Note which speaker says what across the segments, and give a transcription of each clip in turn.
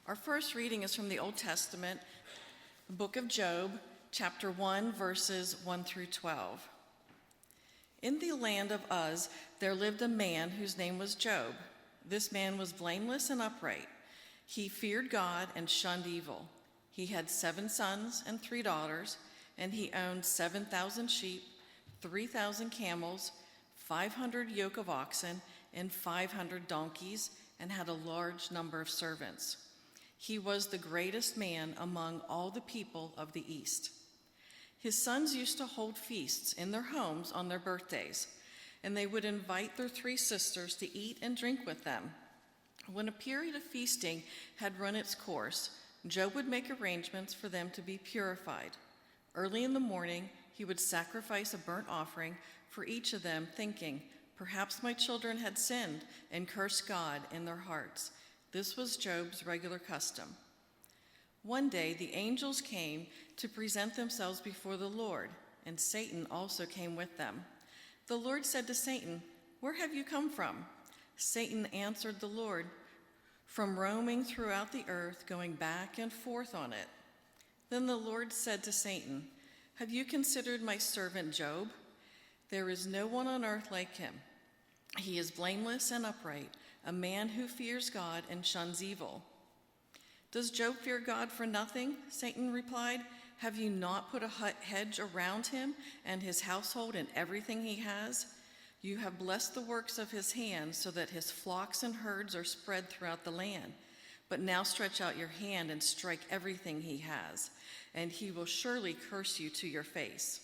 Speaker 1: Our first reading is from the Old Testament, the book of Job, chapter 1, verses 1 through 12. In the land of Uz, there lived a man whose name was Job. This man was blameless and upright. He feared God and shunned evil. He had 7 sons and 3 daughters, and he owned 7,000 sheep, 3,000 camels, 500 yoke of oxen, and 500 donkeys, and had a large number of servants. He was the greatest man among all the people of the East. His sons used to hold feasts in their homes on their birthdays, and they would invite their 3 sisters to eat and drink with them. When a period of feasting had run its course, Job would make arrangements for them to be purified. Early in the morning, he would sacrifice a burnt offering for each of them, thinking, "Perhaps my children had sinned and cursed God in their hearts." This was Job's regular custom. One day, the angels came to present themselves before the Lord, and Satan also came with them. The Lord said to Satan, "Where have you come from?" Satan answered the Lord, "From roaming throughout the earth, going back and forth on it." Then the Lord said to Satan, "Have you considered my servant Job? There is no one on earth like him. He is blameless and upright, a man who fears God and shuns evil." "Does Job fear God for nothing?" Satan replied. "Have you not put a hedge around him and his household and everything he has? You have blessed the works of his hands so that his flocks and herds are spread throughout the land. But now stretch out your hand and strike everything he has, and he will surely curse you to your face."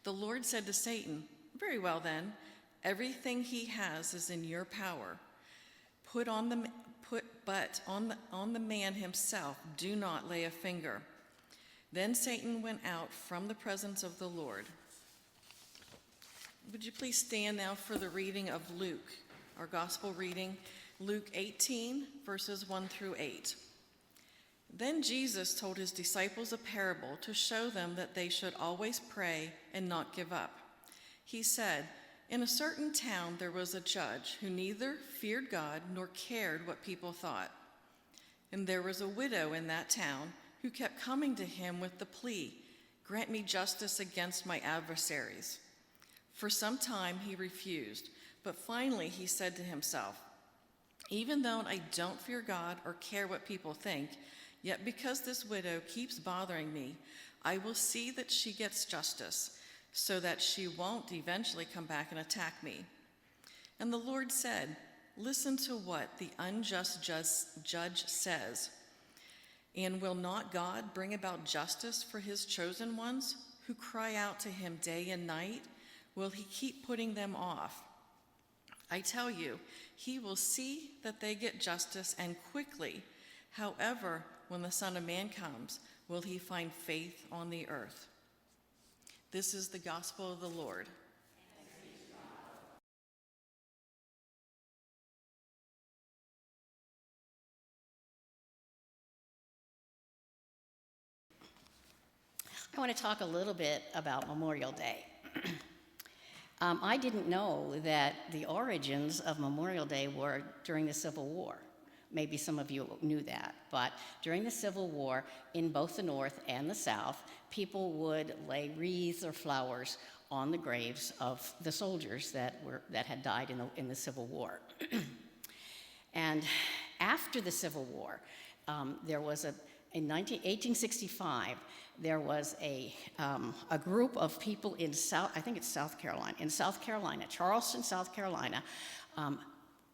Speaker 1: The Lord said to Satan, "Very well then, everything he has is in your power. But on the man himself, do not lay a finger." Then Satan went out from the presence of the Lord. Would you please stand now for the reading of Luke, our gospel reading, Luke 18, verses 1 through 8. Then Jesus told his disciples a parable to show them that they should always pray and not give up. He said, "In a certain town there was a judge who neither feared God nor cared what people thought. And there was a widow in that town who kept coming to him with the plea, 'Grant me justice against my adversaries.' For some time he refused, but finally he said to himself, 'Even though I don't fear God or care what people think, yet because this widow keeps bothering me, I will see that she gets justice, so that she won't eventually come back and attack me.' And the Lord said, 'Listen to what the unjust judge says. And will not God bring about justice for his chosen ones who cry out to him day and night? Will he keep putting them off? I tell you, he will see that they get justice, and quickly. However, when the Son of Man comes, will he find faith on the earth?'" This is the gospel of the Lord.
Speaker 2: I want to talk a little bit about Memorial Day. I didn't know that the origins of Memorial Day were during the Civil War. Maybe some of you knew that, but during the Civil War, in both the North and the South, people would lay wreaths or flowers on the graves of the soldiers that had died in the Civil War. And after the Civil War, there was in 1865, there was a group of people in South Carolina, Charleston, South Carolina,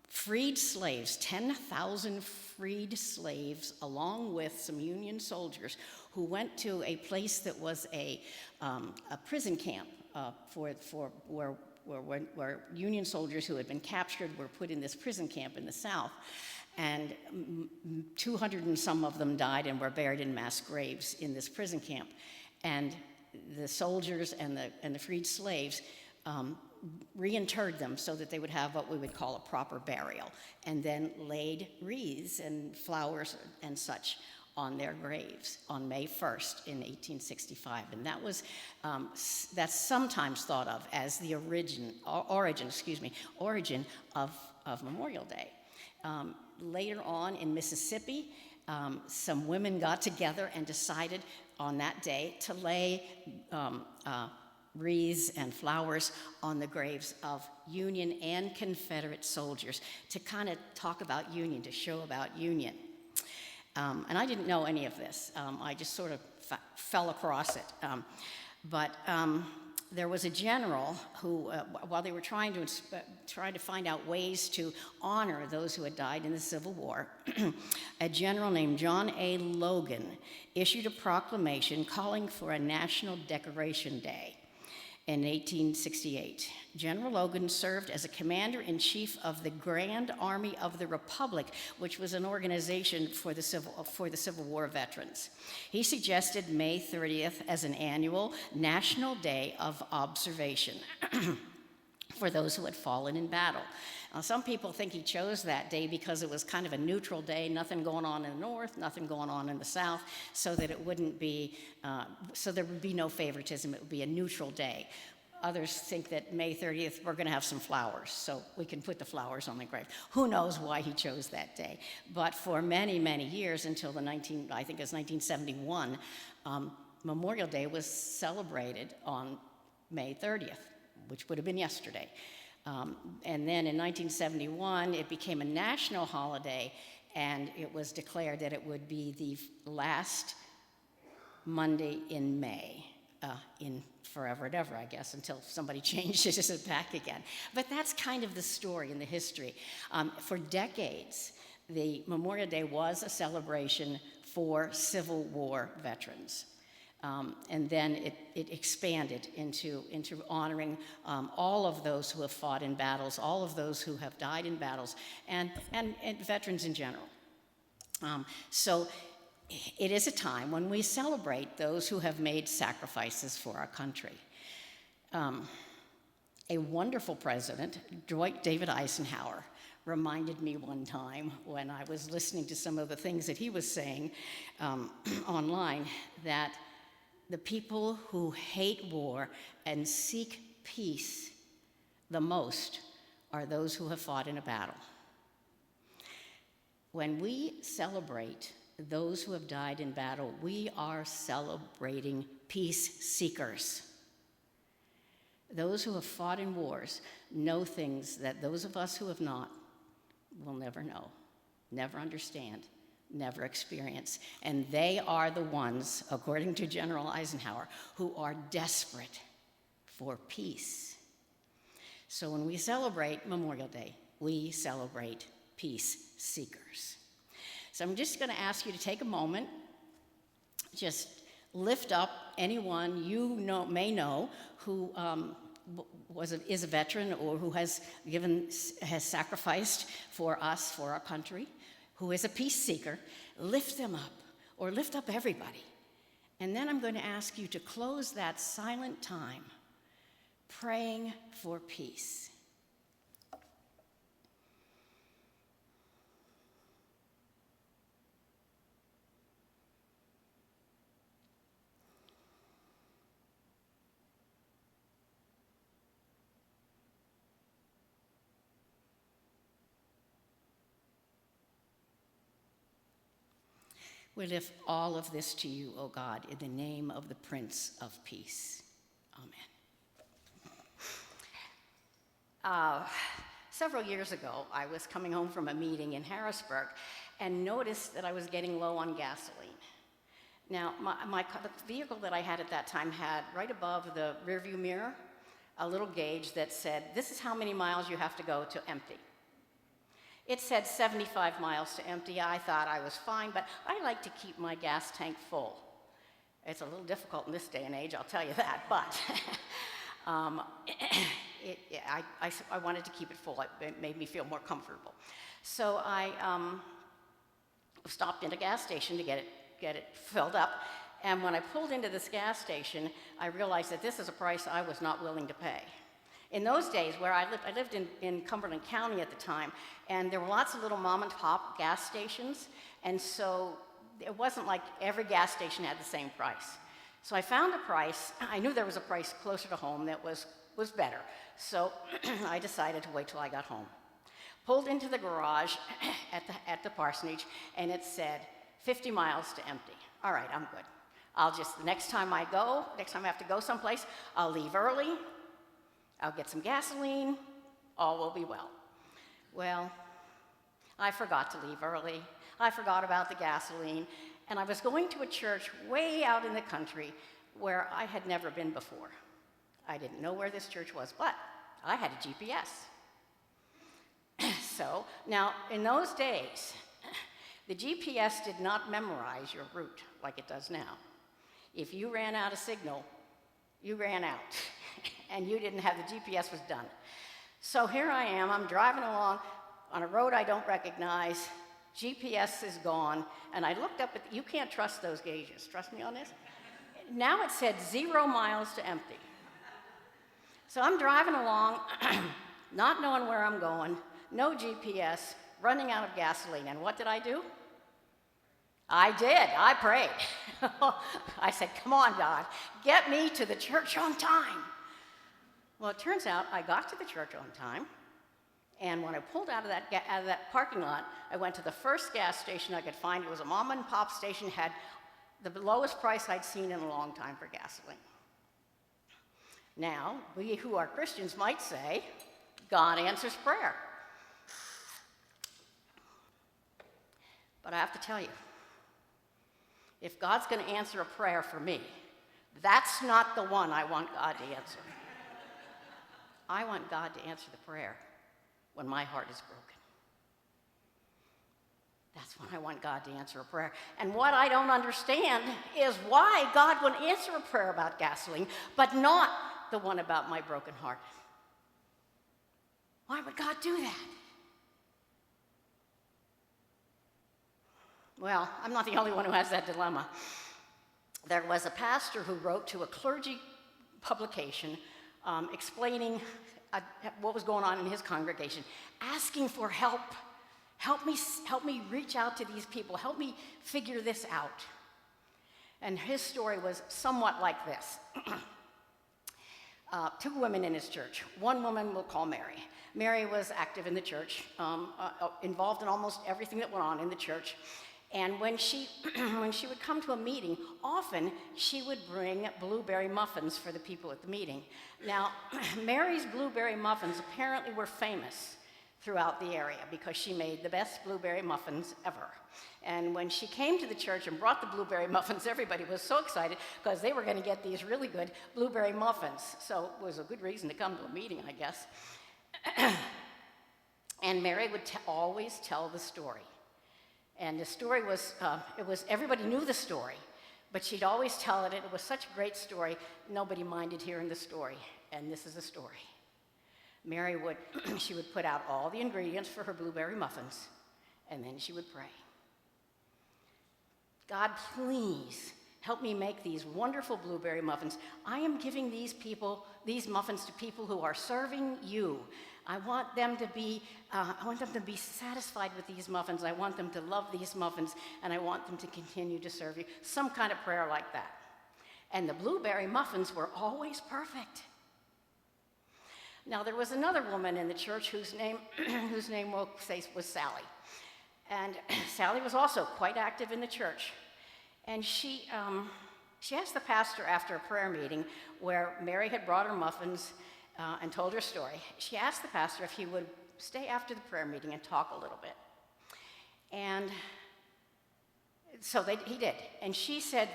Speaker 2: freed slaves, 10,000 freed slaves, along with some Union soldiers who went to a place that was a prison camp where Union soldiers who had been captured were put in this prison camp in the South. And 200 and some of them died and were buried in mass graves in this prison camp. And the soldiers and the freed slaves reinterred them so that they would have what we would call a proper burial, and then laid wreaths and flowers and such on their graves on May 1st in 1865. And that's sometimes thought of as the origin of Memorial Day. Later on in Mississippi, some women got together and decided on that day to lay wreaths and flowers on the graves of Union and Confederate soldiers to kind of talk about Union, to show about Union. And I didn't know any of this. I just sort of fell across it. But there was a general who, while they were trying to find out ways to honor those who had died in the Civil War, a general named John A. Logan issued a proclamation calling for a National Decoration Day in 1868. General Logan served as a commander-in-chief of the Grand Army of the Republic, which was an organization for the Civil War veterans. He suggested May 30th as an annual National Day of Observation for those who had fallen in battle. Now, some people think he chose that day because it was kind of a neutral day, nothing going on in the north, nothing going on in the south, so that it wouldn't be, so there would be no favoritism. It would be a neutral day. Others think that May 30th, we're going to have some flowers, so we can put the flowers on the grave. Who knows why he chose that day? But for many, many years, until I think it was 1971, Memorial Day was celebrated on May 30th, which would have been yesterday. And then in 1971, it became a national holiday, and it was declared that it would be the last Monday in May, in forever and ever, I guess, until somebody changes it back again. But that's kind of the story and the history. For decades, the Memorial Day was a celebration for Civil War veterans. And then it expanded into honoring all of those who have fought in battles, all of those who have died in battles, and veterans in general. So it is a time when we celebrate those who have made sacrifices for our country. A wonderful president, Dwight David Eisenhower, reminded me one time when I was listening to some of the things that he was saying online, that the people who hate war and seek peace the most are those who have fought in a battle. When we celebrate those who have died in battle, we are celebrating peace seekers. Those who have fought in wars know things that those of us who have not will never know, never understand, never experience. And they are the ones, according to General Eisenhower, who are desperate for peace. So when we celebrate Memorial Day, we celebrate peace seekers. So I'm just going to ask you to take a moment, just lift up anyone you may know who is a veteran or who has sacrificed for us, for our country, who is a peace seeker. Lift them up, or lift up everybody. And then I'm going to ask you to close that silent time praying for peace. We lift all of this to you, O God, in the name of the Prince of Peace. Amen. Several years ago, I was coming home from a meeting in Harrisburg and noticed that I was getting low on gasoline. Now, the vehicle that I had at that time had right above the rearview mirror a little gauge that said, "This is how many miles you have to go to empty." It said 75 miles to empty. I thought I was fine, but I like to keep my gas tank full. It's a little difficult in this day and age, I'll tell you that, but I wanted to keep it full. It made me feel more comfortable. So I stopped in a gas station to get it filled up, and when I pulled into this gas station, I realized that this is a price I was not willing to pay. In those days, where I lived in Cumberland County at the time, and there were lots of little mom-and-pop gas stations, and so it wasn't like every gas station had the same price. So I found a price. I knew there was a price closer to home that was better, so I decided to wait till I got home. pulled into the garage at the parsonage, and it said 50 miles to empty. All right, I'm good. The next time I have to go someplace, I'll leave early, I'll get some gasoline, all will be well. Well, I forgot to leave early. I forgot about the gasoline, and I was going to a church way out in the country where I had never been before. I didn't know where this church was, but I had a GPS. So, now, in those days, the GPS did not memorize your route like it does now. If you ran out of signal, you ran out, and you didn't have the GPS was done. So here I am, I'm driving along on a road I don't recognize, GPS is gone, and I looked up you can't trust those gauges, trust me on this? Now it said 0 miles to empty. So I'm driving along, not knowing where I'm going, no GPS, running out of gasoline, and what did I do? I prayed. I said, come on, God, get me to the church on time. Well, it turns out I got to the church on time, and when I pulled out of that parking lot, I went to the first gas station I could find. It was a mom and pop station, had the lowest price I'd seen in a long time for gasoline. Now, we who are Christians might say, God answers prayer. But I have to tell you, if God's going to answer a prayer for me, that's not the one I want God to answer. I want God to answer the prayer when my heart is broken. That's when I want God to answer a prayer. And what I don't understand is why God would answer a prayer about gasoline, but not the one about my broken heart. Why would God do that? Well, I'm not the only one who has that dilemma. There was a pastor who wrote to a clergy publication explaining what was going on in his congregation, asking for help. Help me reach out to these people. Help me figure this out. And his story was somewhat like this. 2 women in his church. One woman we'll call Mary. Mary was active in the church, involved in almost everything that went on in the church. And when she would come to a meeting, often she would bring blueberry muffins for the people at the meeting. Now, Mary's blueberry muffins apparently were famous throughout the area because she made the best blueberry muffins ever. And when she came to the church and brought the blueberry muffins, everybody was so excited because they were going to get these really good blueberry muffins. So it was a good reason to come to a meeting, I guess. And Mary would always tell the story. And the story was, everybody knew the story, but she'd always tell it, and it was such a great story, nobody minded hearing the story. And this is the story. Mary would put out all the ingredients for her blueberry muffins, and then she would pray. God, please help me make these wonderful blueberry muffins. I am giving these muffins to people who are serving you. I want them to be satisfied with these muffins. I want them to love these muffins, and I want them to continue to serve you. Some kind of prayer like that. And the blueberry muffins were always perfect. Now, there was another woman in the church whose name we'll say was Sally. And Sally was also quite active in the church. And she asked the pastor after a prayer meeting where Mary had brought her muffins and told her story. She asked the pastor if he would stay after the prayer meeting and talk a little bit. And so he did. And she said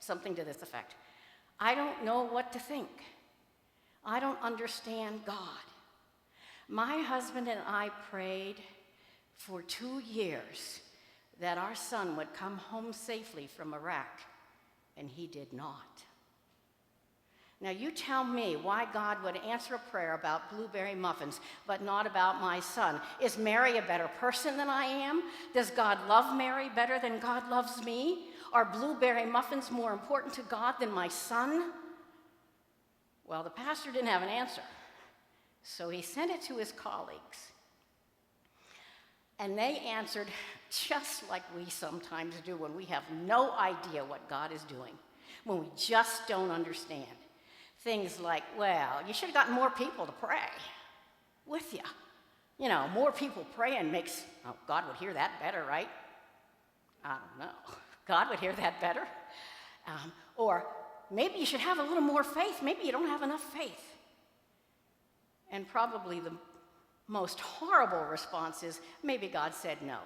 Speaker 2: something to this effect: I don't know what to think. I don't understand God. My husband and I prayed for 2 years that our son would come home safely from Iraq, and he did not. Now you tell me why God would answer a prayer about blueberry muffins, but not about my son. Is Mary a better person than I am? Does God love Mary better than God loves me? Are blueberry muffins more important to God than my son? Well, the pastor didn't have an answer, so he sent it to his colleagues. And they answered just like we sometimes do when we have no idea what God is doing, when we just don't understand. Things like, well, you should have gotten more people to pray with you. You know, more people praying makes, oh, God would hear that better, right? I don't know. God would hear that better. Or maybe you should have a little more faith. Maybe you don't have enough faith. And probably the most horrible response is, maybe God said no.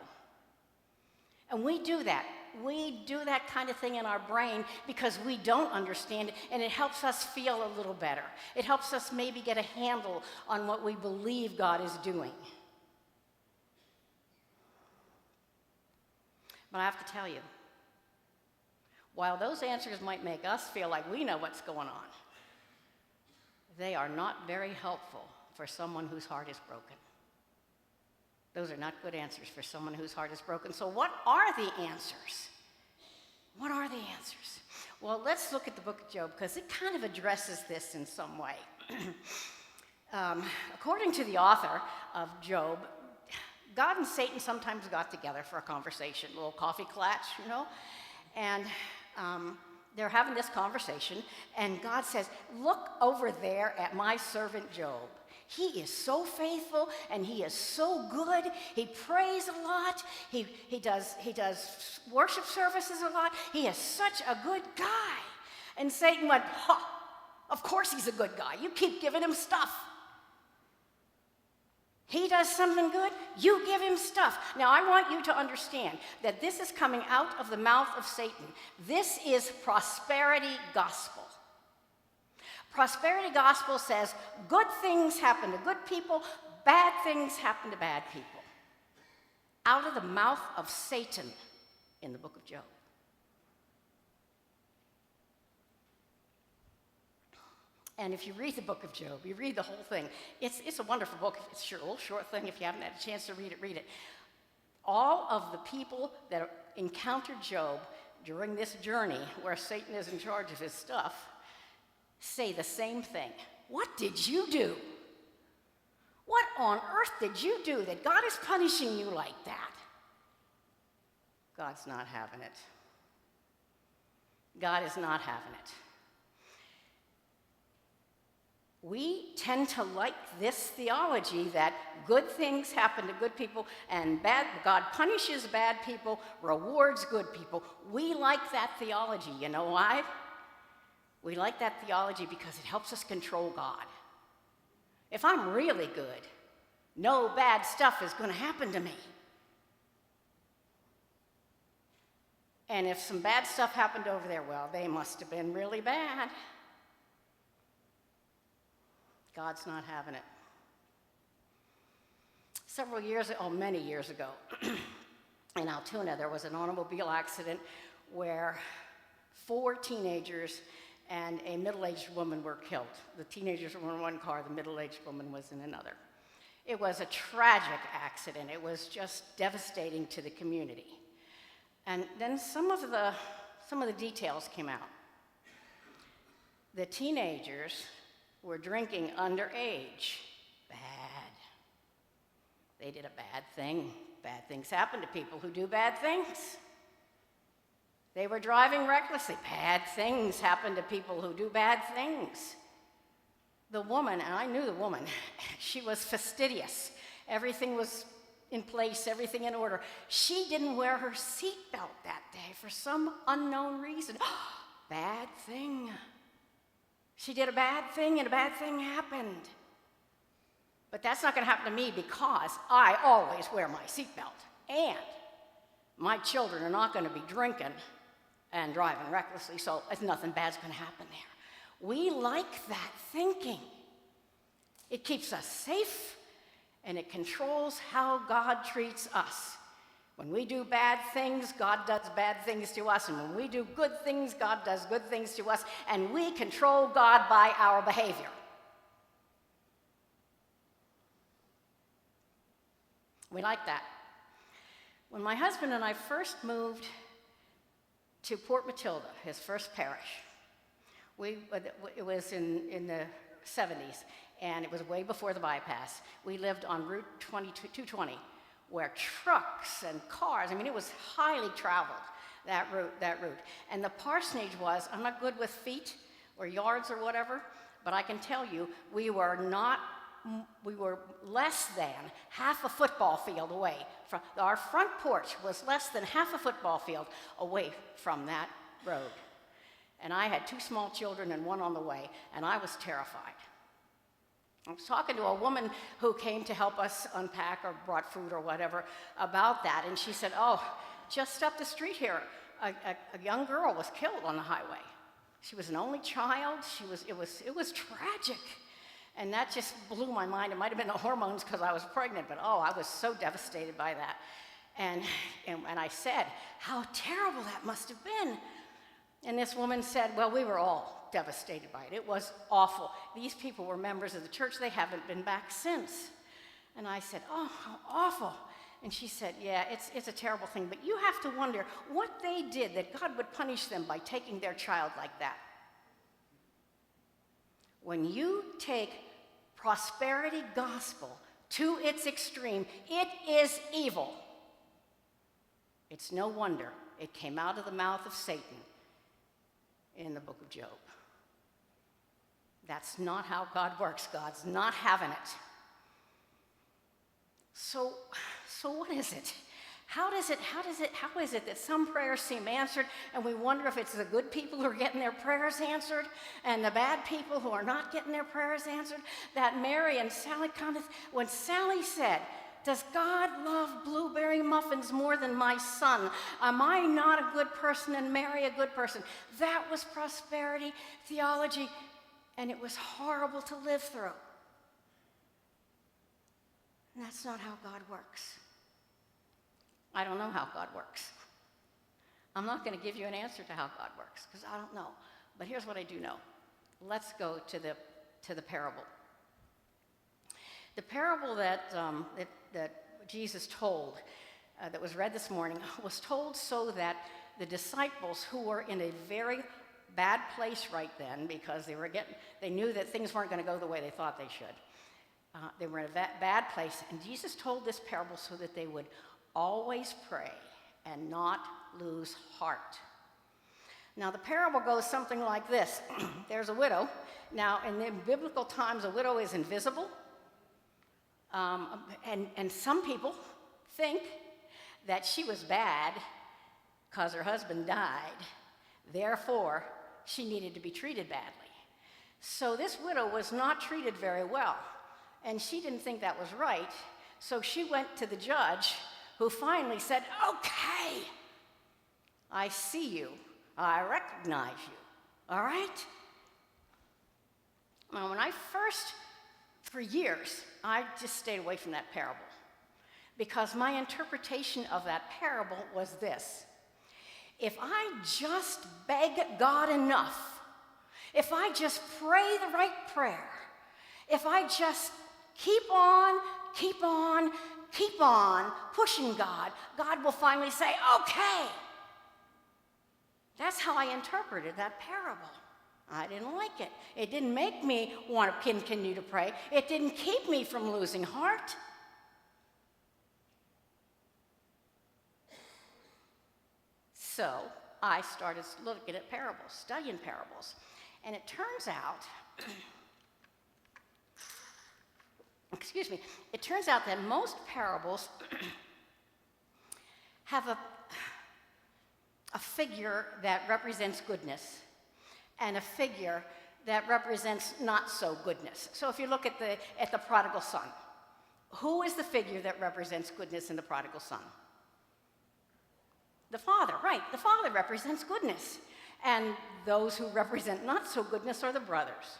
Speaker 2: And we do that. We do that kind of thing in our brain because we don't understand it, and it helps us feel a little better. It helps us maybe get a handle on what we believe God is doing. But I have to tell you, while those answers might make us feel like we know what's going on, they are not very helpful for someone whose heart is broken. Those are not good answers for someone whose heart is broken. So what are the answers? What are the answers? Well, let's look at the book of Job, because it kind of addresses this in some way. According to the author of Job, God and Satan sometimes got together for a conversation, a little coffee klatch, you know, and they're having this conversation, and God says, look over there at my servant Job. He is so faithful, and he is so good. He prays a lot. He does worship services a lot. He is such a good guy. And Satan went, of course he's a good guy. You keep giving him stuff. He does something good, you give him stuff. Now, I want you to understand that this is coming out of the mouth of Satan. This is prosperity gospel. Prosperity gospel says good things happen to good people, bad things happen to bad people. Out of the mouth of Satan in the book of Job. And if you read the book of Job, you read the whole thing. It's a wonderful book. It's a little short thing. If you haven't had a chance to read it, read it. All of the people that encountered Job during this journey where Satan is in charge of his stuff say the same thing. What did you do? What on earth did you do that God is punishing you like that? God's not having it. God is not having it. We tend to like this theology that good things happen to good people and God punishes bad people, rewards good people. We like that theology. You know why? We like that theology because it helps us control God. If I'm really good, no bad stuff is going to happen to me. And if some bad stuff happened over there, well, they must have been really bad. God's not having it. Many years ago, in Altoona, there was an automobile accident where 4 teenagers and a middle-aged woman were killed. The teenagers were in one car, the middle-aged woman was in another. It was a tragic accident. It was just devastating to the community. And then some of the details came out. The teenagers were drinking underage. Bad. They did a bad thing. Bad things happen to people who do bad things. They were driving recklessly. Bad things happen to people who do bad things. The woman, and I knew the woman, she was fastidious. Everything was in place, everything in order. She didn't wear her seatbelt that day for some unknown reason. Bad thing. She did a bad thing, and a bad thing happened. But that's not going to happen to me because I always wear my seatbelt. And my children are not going to be drinking and driving recklessly, so nothing bad's going to happen there. We like that thinking. It keeps us safe, and it controls how God treats us. When we do bad things, God does bad things to us, and when we do good things, God does good things to us, and we control God by our behavior. We like that. When my husband and I first moved to Port Matilda, his first parish, it was in the 70s, and it was way before the bypass. We lived on Route 220, where trucks and cars, it was highly traveled, that route. And the parsonage was, I'm not good with feet or yards or whatever, but I can tell you, we were not we were less than half a football field away from, our front porch was less than half a football field away from that road. And I had 2 small children and 1 on the way, and I was terrified. I was talking to a woman who came to help us unpack or brought food or whatever about that, and she said, oh, just up the street here, a young girl was killed on the highway. She was an only child. It was tragic. And that just blew my mind. It might have been the hormones because I was pregnant, but oh, I was so devastated by that. And I said, how terrible that must have been. And this woman said, well, we were all devastated by it. It was awful. These people were members of the church. They haven't been back since. And I said, oh, how awful. And she said, yeah, it's a terrible thing, but you have to wonder what they did that God would punish them by taking their child like that. When you take prosperity gospel to its extreme, it is evil. It's no wonder it came out of the mouth of Satan in the book of Job. That's not how God works. God's not having it. So what is it? How is it that some prayers seem answered and we wonder if it's the good people who are getting their prayers answered and the bad people who are not getting their prayers answered? That Mary and Sally comment, when Sally said, does God love blueberry muffins more than my son? Am I not a good person and Mary a good person? That was prosperity theology, and it was horrible to live through. And that's not how God works. I don't know how God works. I'm not going to give you an answer to how God works because I don't know. But here's what I do know. Let's go to the parable. The parable that Jesus told, that was read this morning, was told so that the disciples who were in a very bad place right then because they knew that things weren't going to go the way they thought they should. They were in a bad place, and Jesus told this parable so that they would always pray and not lose heart. Now, the parable goes something like this. There's a widow. Now, in the biblical times, a widow is invisible, and some people think that she was bad because her husband died. Therefore, she needed to be treated badly. So this widow was not treated very well. And she didn't think that was right, so she went to the judge, who finally said, okay, I see you, I recognize you, all right? Now, for years, I just stayed away from that parable, because my interpretation of that parable was this: if I just beg God enough, if I just pray the right prayer, if I just keep on pushing God, God will finally say, okay. That's how I interpreted that parable. I didn't like it. It didn't make me want to continue to pray. It didn't keep me from losing heart. So I started looking at parables, studying parables. And it turns out it turns out that most parables have a figure that represents goodness and a figure that represents not so goodness. So if you look at the prodigal son, who is the figure that represents goodness in the prodigal son? The father, right. The father represents goodness. And those who represent not so goodness are the brothers.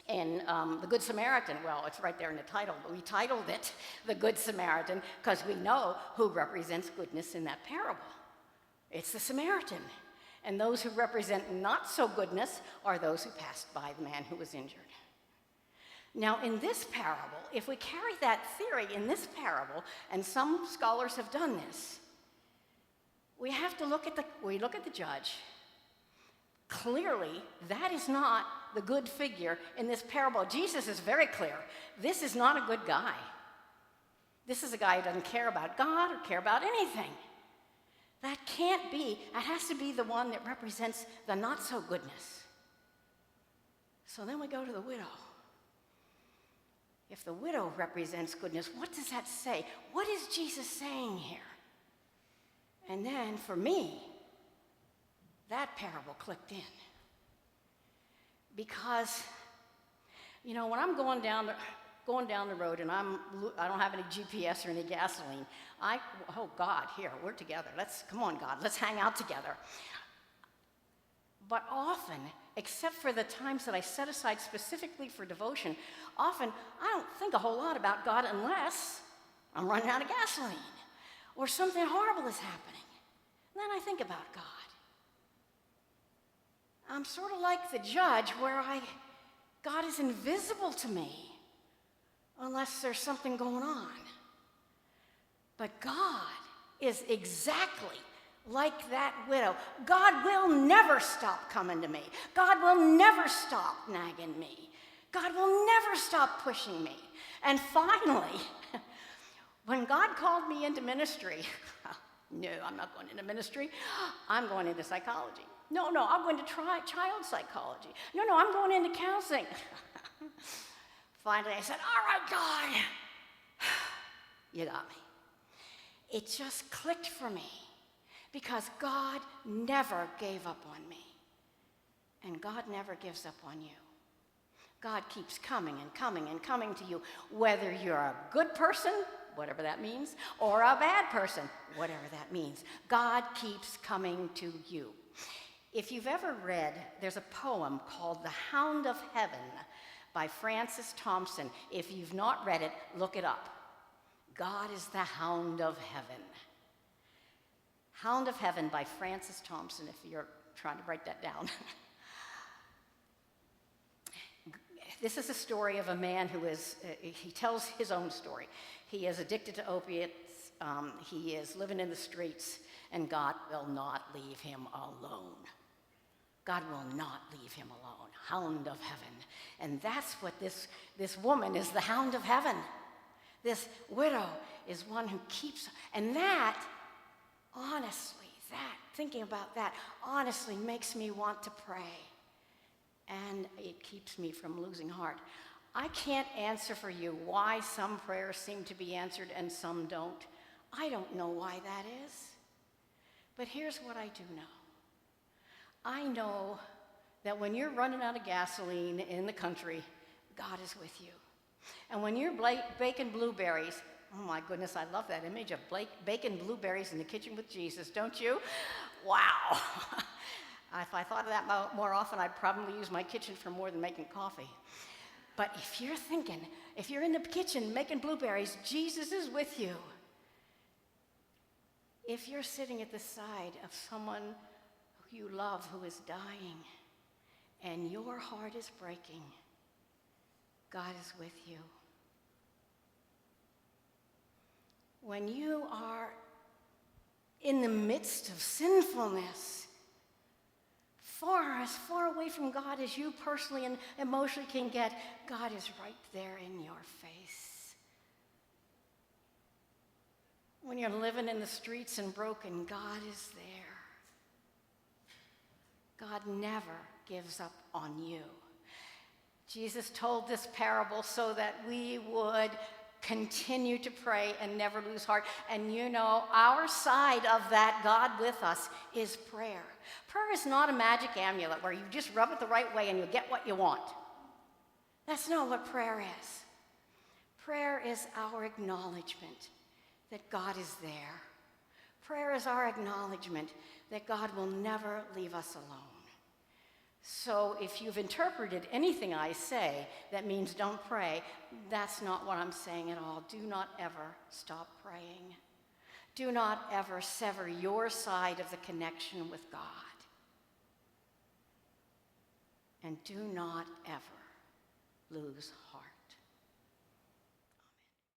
Speaker 2: In the Good Samaritan, well, it's right there in the title, but we titled it The Good Samaritan because we know who represents goodness in that parable. It's the Samaritan. And those who represent not so goodness are those who passed by the man who was injured. Now, in this parable, if we carry that theory in this parable, and some scholars have done this, we have to look at the judge. Clearly, that is not the good figure in this parable. Jesus is very clear. This is not a good guy. This is a guy who doesn't care about God or care about anything. That can't be. It has to be the one that represents the not-so-goodness. So then we go to the widow.
Speaker 3: if the widow represents goodness, what does that say? What is Jesus saying here? And then for me, that parable clicked in. Because, you know, when I'm going down the road and I don't have any GPS or any gasoline, oh God, here, we're together. Come on, God, let's hang out together. But often, except for the times that I set aside specifically for devotion, often I don't think a whole lot about God unless I'm running out of gasoline or something horrible is happening. And then I think about God. I'm sort of like the judge where God is invisible to me unless there's something going on. But God is exactly like that widow. God will never stop coming to me. God will never stop nagging me. God will never stop pushing me. And finally, when God called me into ministry, no, I'm not going into ministry. I'm going into psychology. No, I'm going to try child psychology. No, I'm going into counseling. Finally, I said, all right, God, you got me. It just clicked for me because God never gave up on me. And God never gives up on you. God keeps coming and coming and coming to you, whether you're a good person, whatever that means, or a bad person, whatever that means. God keeps coming to you. If you've ever read, there's a poem called The Hound of Heaven by Francis Thompson. If you've not read it, look it up. God is the Hound of Heaven. Hound of Heaven by Francis Thompson, if you're trying to write that down. This is a story of a man who he tells his own story. He is addicted to opiates. He is living in the streets, and God will not leave him alone. God will not leave him alone. Hound of Heaven. And that's what this woman is, the Hound of Heaven. This widow is one who keeps, and that, honestly, thinking about that, honestly makes me want to pray. And it keeps me from losing heart. I can't answer for you why some prayers seem to be answered and some don't. I don't know why that is. But here's what I do know. I know that when you're running out of gasoline in the country, God is with you. And when you're baking blueberries, oh my goodness, I love that image of baking blueberries in the kitchen with Jesus, don't you? Wow. If I thought of that more often, I'd probably use my kitchen for more than making coffee. But if you're in the kitchen making blueberries, Jesus is with you. If you're sitting at the side of someone who you love who is dying and your heart is breaking, God is with you. When you are in the midst of sinfulness, as far away from God as you personally and emotionally can get, God is right there in your face. When you're living in the streets and broken, God is there. God never gives up on you. Jesus told this parable so that we would continue to pray and never lose heart. And you know, our side of that God with us is prayer. Prayer is not a magic amulet where you just rub it the right way and you get what you want. That's not what prayer is. Prayer is our acknowledgement that God is there. Prayer is our acknowledgement that God will never leave us alone. So if you've interpreted anything I say that means don't pray, that's not what I'm saying at all. Do not ever stop praying. Do not ever sever your side of the connection with God. And do not ever lose heart.